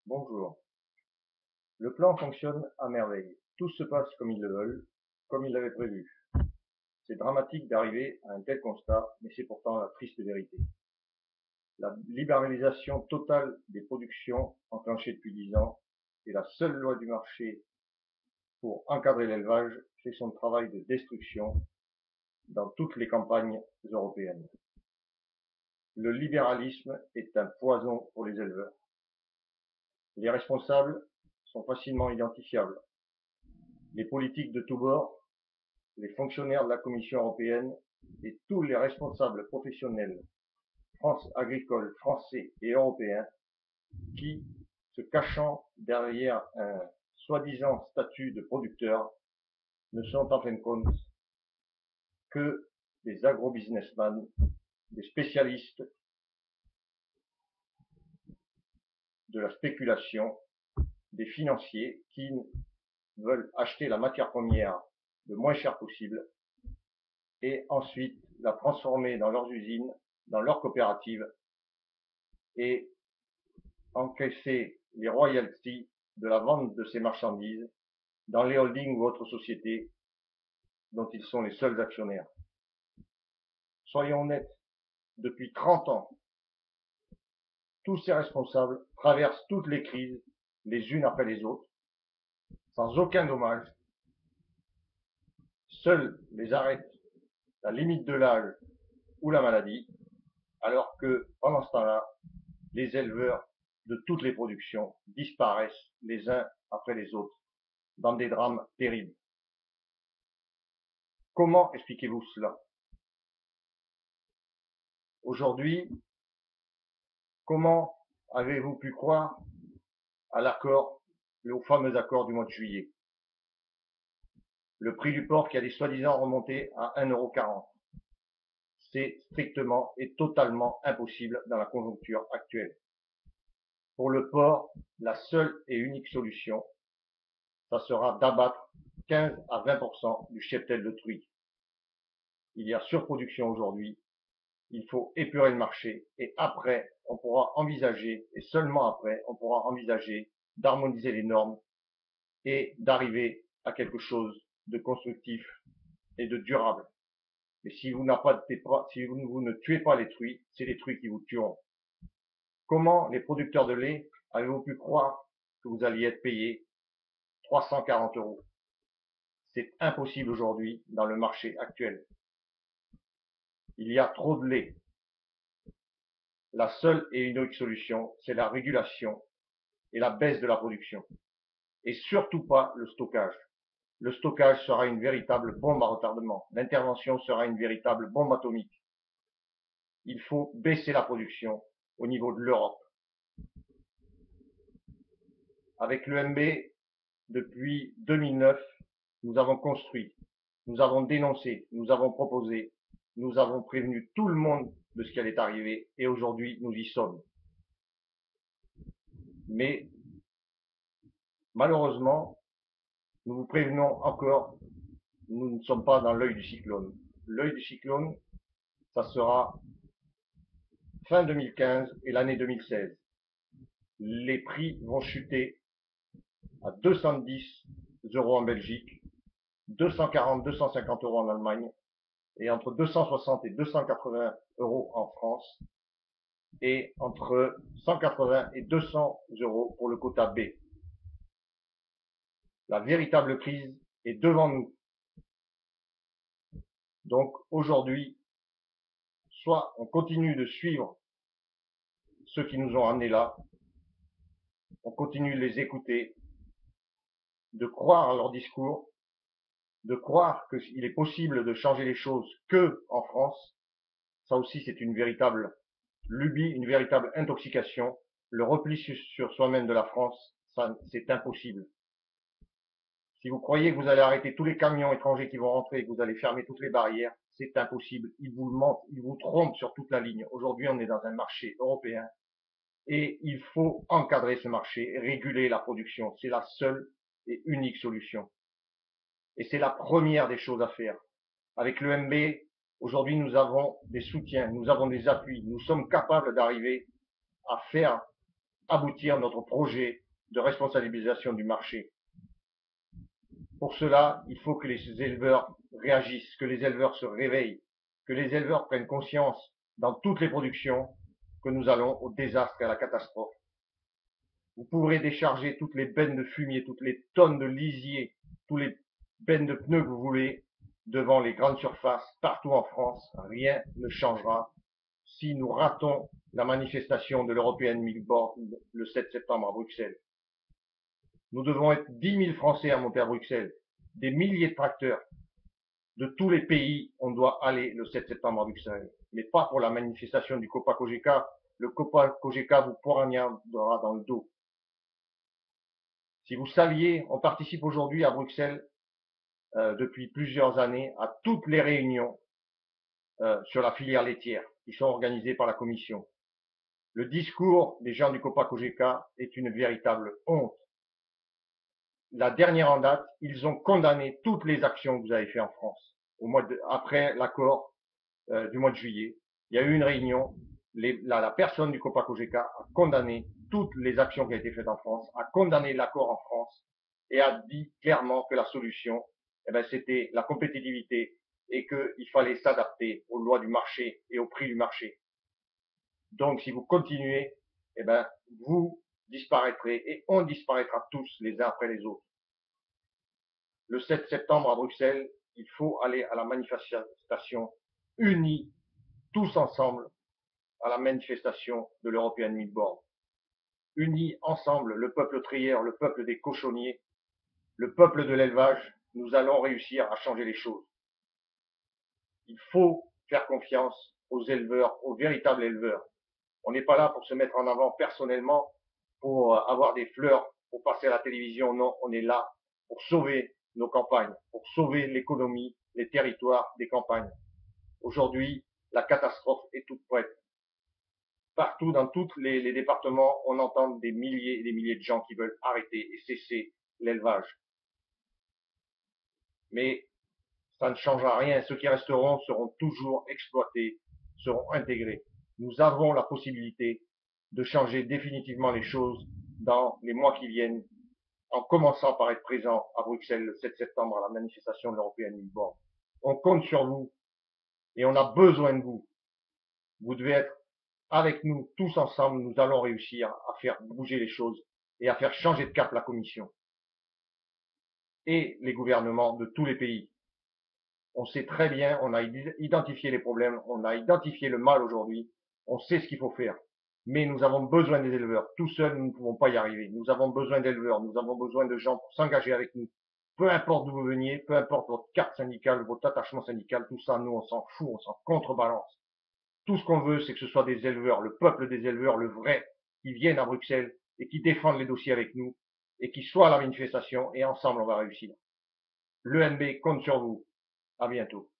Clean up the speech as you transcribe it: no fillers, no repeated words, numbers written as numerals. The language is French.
Bonjour. Le plan fonctionne à merveille. Tout se passe comme ils le veulent, comme ils l'avaient prévu. C'est dramatique d'arriver à un tel constat, mais c'est pourtant la triste vérité. La libéralisation totale des productions, enclenchée depuis 10 ans, et la seule loi du marché pour encadrer l'élevage fait son travail de destruction dans toutes les campagnes européennes. Le libéralisme est un poison pour les éleveurs. Les responsables sont facilement identifiables. Les politiques de tous bords, les fonctionnaires de la Commission européenne et tous les responsables professionnels agricoles français et européens qui, se cachant derrière un soi-disant statut de producteur, ne sont en fin de compte que des agro-businessmen, des spécialistes de la spéculation, des financiers qui veulent acheter la matière première le moins cher possible et ensuite la transformer dans leurs usines, dans leurs coopératives et encaisser les royalties de la vente de ces marchandises dans les holdings ou autres sociétés dont ils sont les seuls actionnaires. Soyons honnêtes, depuis 30 ans, tous ces responsables traversent toutes les crises, les unes après les autres, sans aucun dommage. Seuls les arrêtent la limite de l'âge ou la maladie, alors que pendant ce temps-là, les éleveurs de toutes les productions disparaissent les uns après les autres dans des drames terribles. Comment expliquez-vous cela? Aujourd'hui, comment avez-vous pu croire à l'accord, au fameux accord du mois de juillet? Le prix du porc qui a des soi-disant remonté à 1,40 €. C'est strictement et totalement impossible dans la conjoncture actuelle. Pour le porc, la seule et unique solution, ça sera d'abattre 15 à 20% du cheptel de truie. Il y a surproduction aujourd'hui, il faut épurer le marché et après, on pourra envisager, et seulement après, on pourra envisager d'harmoniser les normes et d'arriver à quelque chose de constructif et de durable. Mais si vous ne tuez pas les truies, c'est les truies qui vous tueront. Comment les producteurs de lait avez-vous pu croire que vous alliez être payés 340 €? C'est impossible aujourd'hui dans le marché actuel. Il y a trop de lait. La seule et unique solution, c'est la régulation et la baisse de la production. Et surtout pas le stockage. Le stockage sera une véritable bombe à retardement. L'intervention sera une véritable bombe atomique. Il faut baisser la production au niveau de l'Europe. Avec l'EMB, depuis 2009, nous avons construit, nous avons dénoncé, nous avons proposé, nous avons prévenu tout le monde de ce qui allait arriver et aujourd'hui nous y sommes. Mais malheureusement, nous vous prévenons encore, nous ne sommes pas dans l'œil du cyclone. L'œil du cyclone, ça sera fin 2015 et l'année 2016. Les prix vont chuter à 210 € en Belgique, 240, 250 € en Allemagne, et entre 260 et 280 € en France, et entre 180 et 200 € pour le quota B. La véritable crise est devant nous. Donc aujourd'hui, soit on continue de suivre ceux qui nous ont amenés là, on continue de les écouter, de croire à leur discours, de croire qu'il est possible de changer les choses que en France. Ça aussi, c'est une véritable lubie, une véritable intoxication. Le repli sur soi-même de la France, ça, c'est impossible. Si vous croyez que vous allez arrêter tous les camions étrangers qui vont rentrer, que vous allez fermer toutes les barrières, c'est impossible. Ils vous mentent, ils vous trompent sur toute la ligne. Aujourd'hui, on est dans un marché européen et il faut encadrer ce marché, réguler la production. C'est la seule et unique solution. Et c'est la première des choses à faire. Avec l'EMB, aujourd'hui, nous avons des soutiens, nous avons des appuis, nous sommes capables d'arriver à faire aboutir notre projet de responsabilisation du marché. Pour cela, il faut que les éleveurs réagissent, que les éleveurs se réveillent, que les éleveurs prennent conscience dans toutes les productions que nous allons au désastre et à la catastrophe. Vous pourrez décharger toutes les bennes de fumier, toutes les tonnes de lisier, tous les bennes de pneus que vous voulez devant les grandes surfaces partout en France. Rien ne changera si nous ratons la manifestation de l'European Milk Board le 7 septembre à Bruxelles. Nous devons être 10 000 Français à monter à Bruxelles, des milliers de tracteurs. De tous les pays, on doit aller le 7 septembre à Bruxelles, mais pas pour la manifestation du Copa-Cogeca. Le Copa-Cogeca vous poignardera dans le dos. Si vous saviez, on participe aujourd'hui à Bruxelles depuis plusieurs années à toutes les réunions sur la filière laitière qui sont organisées par la Commission. Le discours des gens du Copa-Cogeca est une véritable honte. La dernière en date, ils ont condamné toutes les actions que vous avez faites en France. Après l'accord du mois de juillet, il y a eu une réunion. La personne du Copa-Cogeca a condamné toutes les actions qui ont été faites en France, a condamné l'accord en France et a dit clairement que la solution, c'était la compétitivité et qu'il fallait s'adapter aux lois du marché et au prix du marché. Donc, si vous continuez, vous disparaîtrez et on disparaîtra tous les uns après les autres. Le 7 septembre à Bruxelles, il faut aller à la manifestation unis, tous ensemble, à la manifestation de l'European Milk Board. Unis ensemble, le peuple trieur, le peuple des cochonniers, le peuple de l'élevage, nous allons réussir à changer les choses. Il faut faire confiance aux éleveurs, aux véritables éleveurs. On n'est pas là pour se mettre en avant personnellement, pour avoir des fleurs, pour passer à la télévision. Non, on est là pour sauver nos campagnes, pour sauver l'économie, les territoires des campagnes. Aujourd'hui, la catastrophe est toute prête. Partout, dans tous les départements, on entend des milliers et des milliers de gens qui veulent arrêter et cesser l'élevage. Mais ça ne changera rien. Ceux qui resteront seront toujours exploités, seront intégrés. Nous avons la possibilité de changer définitivement les choses dans les mois qui viennent, en commençant par être présent à Bruxelles le 7 septembre à la manifestation de l'European Milk Board. On compte sur vous et on a besoin de vous. Vous devez être avec nous, tous ensemble, nous allons réussir à faire bouger les choses et à faire changer de cap la Commission et les gouvernements de tous les pays. On sait très bien, on a identifié les problèmes, on a identifié le mal aujourd'hui, on sait ce qu'il faut faire. Mais nous avons besoin des éleveurs. Tout seuls, nous ne pouvons pas y arriver. Nous avons besoin d'éleveurs, nous avons besoin de gens pour s'engager avec nous. Peu importe d'où vous veniez, peu importe votre carte syndicale, votre attachement syndical, tout ça, nous, on s'en fout, on s'en contrebalance. Tout ce qu'on veut, c'est que ce soit des éleveurs, le peuple des éleveurs, le vrai, qui viennent à Bruxelles et qui défendent les dossiers avec nous et qui soient à la manifestation et ensemble, on va réussir. L'ENB compte sur vous. À bientôt.